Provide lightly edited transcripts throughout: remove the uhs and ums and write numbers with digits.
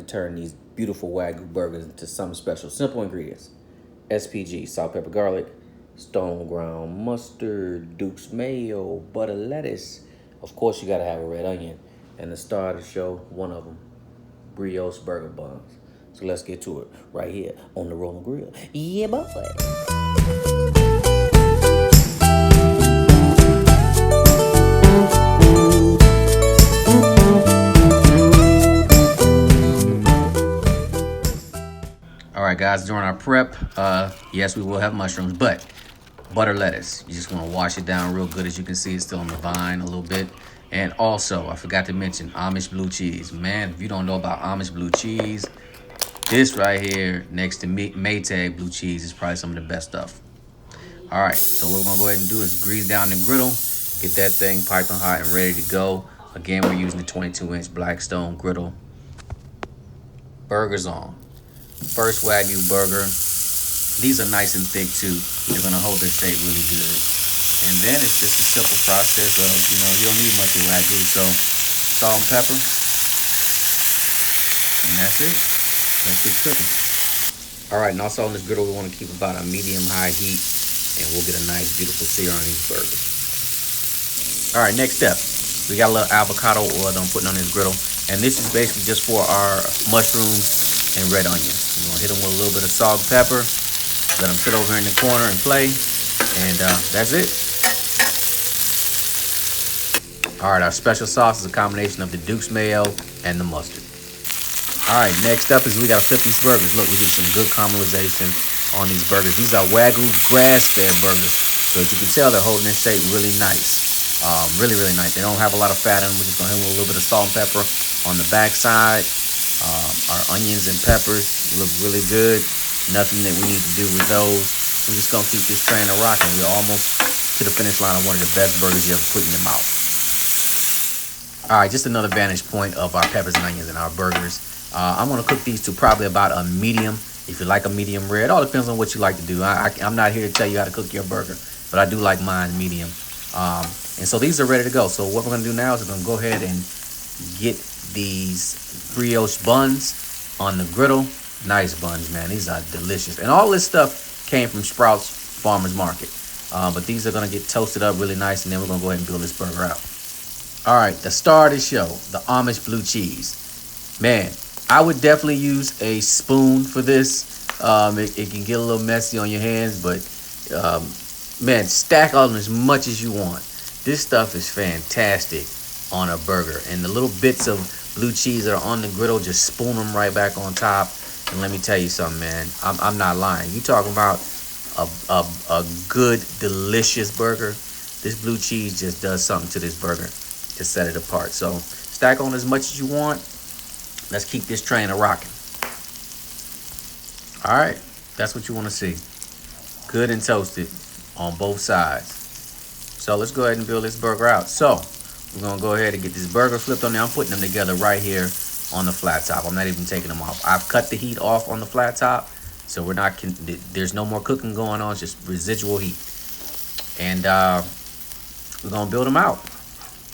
to turn these beautiful Wagyu burgers into something special. Simple ingredients: SPG, salt, pepper, garlic, stone ground mustard, Duke's mayo, butter, lettuce. Of course, you gotta have a red onion. And the star of the show, one of them, Brioche Burger Buns. So let's get to it right here on the Rolling Grill. Yeah, boy. All right, guys, during our prep, yes, we will have mushrooms, but butter lettuce. You just want to wash it down real good. As you can see, it's still on the vine a little bit. And also, I forgot to mention Amish blue cheese. Man, if you don't know about Amish blue cheese, this right here next to Maytag blue cheese is probably some of the best stuff. All right, so what we're going to go ahead and do is grease down the griddle, get that thing piping hot and ready to go. Again, we're using the 22-inch Blackstone griddle. Burgers on. First Wagyu burger. These are nice and thick too. They're gonna hold their shape really good. And then it's just a simple process of, you don't need much of Wagyu, so salt and pepper. And that's it. Let's get cooking. All right, and also on this griddle, we want to keep about a medium-high heat, and we'll get a nice, beautiful sear on these burgers. All right, next step. We got a little avocado oil that I'm putting on this griddle, and this is basically just for our mushrooms and red onions. We're gonna hit them with a little bit of salt and pepper, let them sit over in the corner and play, and that's it. All right, our special sauce is a combination of the Duke's mayo and the mustard. All right, next up is we gotta flip these burgers. Look, we get some good caramelization on these burgers. These are Wagyu grass-fed burgers, so as you can tell, they're holding their shape really nice. Really, really nice. They don't have a lot of fat in them. We're just gonna hit them with a little bit of salt and pepper on the backside. Our onions and peppers look really good. Nothing that we need to do with those. We're just gonna keep this train rocking. We're almost to the finish line of one of the best burgers you ever put in your mouth. All right, just another vantage point of our peppers and onions and our burgers. I'm gonna cook these to probably about a medium. If you like a medium rare, it all depends on what you like to do. I'm not here to tell you how to cook your burger, but I do like mine medium. And so these are ready to go. So what we're gonna do now is we're gonna go ahead and get these brioche buns on the griddle. Nice buns, man. These are delicious. And all this stuff came from Sprouts Farmers Market. But these are going to get toasted up really nice, and then we're going to go ahead and build this burger out. All right, the star of the show, the Amish blue cheese. Man, I would definitely use a spoon for this. It can get a little messy on your hands, but man, stack on as much as you want. This stuff is fantastic on a burger. And the little bits of blue cheese that are on the griddle, just spoon them right back on top. And let me tell you something, man. I'm not lying. You talking about a good, delicious burger. This blue cheese just does something to this burger to set it apart. So stack on as much as you want. Let's keep this train a-rocking. All right. That's what you want to see. Good and toasted on both sides. So let's go ahead and build this burger out. So we're going to go ahead and get this burger flipped on there. I'm putting them together right here on the flat top. I'm not even taking them off. I've cut the heat off on the flat top, so there's no more cooking going on. It's just residual heat. And we're going to build them out.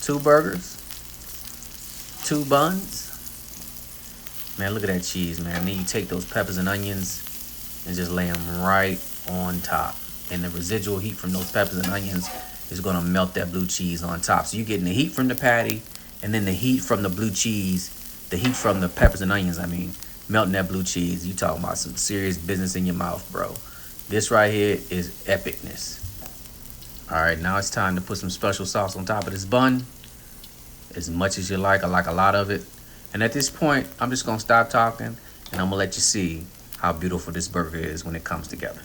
2 burgers, 2 buns. Man, look at that cheese, man. Then you take those peppers and onions and just lay them right on top. And the residual heat from those peppers and onions is going to melt that blue cheese on top. So you're getting the heat from the patty, and then the heat from the blue cheese, the heat from the peppers and onions, melting that blue cheese. You talking about some serious business in your mouth, bro. This right here is epicness. All right, now it's time to put some special sauce on top of this bun. As much as you like. I like a lot of it. And at this point, I'm just going to stop talking, and I'm going to let you see how beautiful this burger is when it comes together.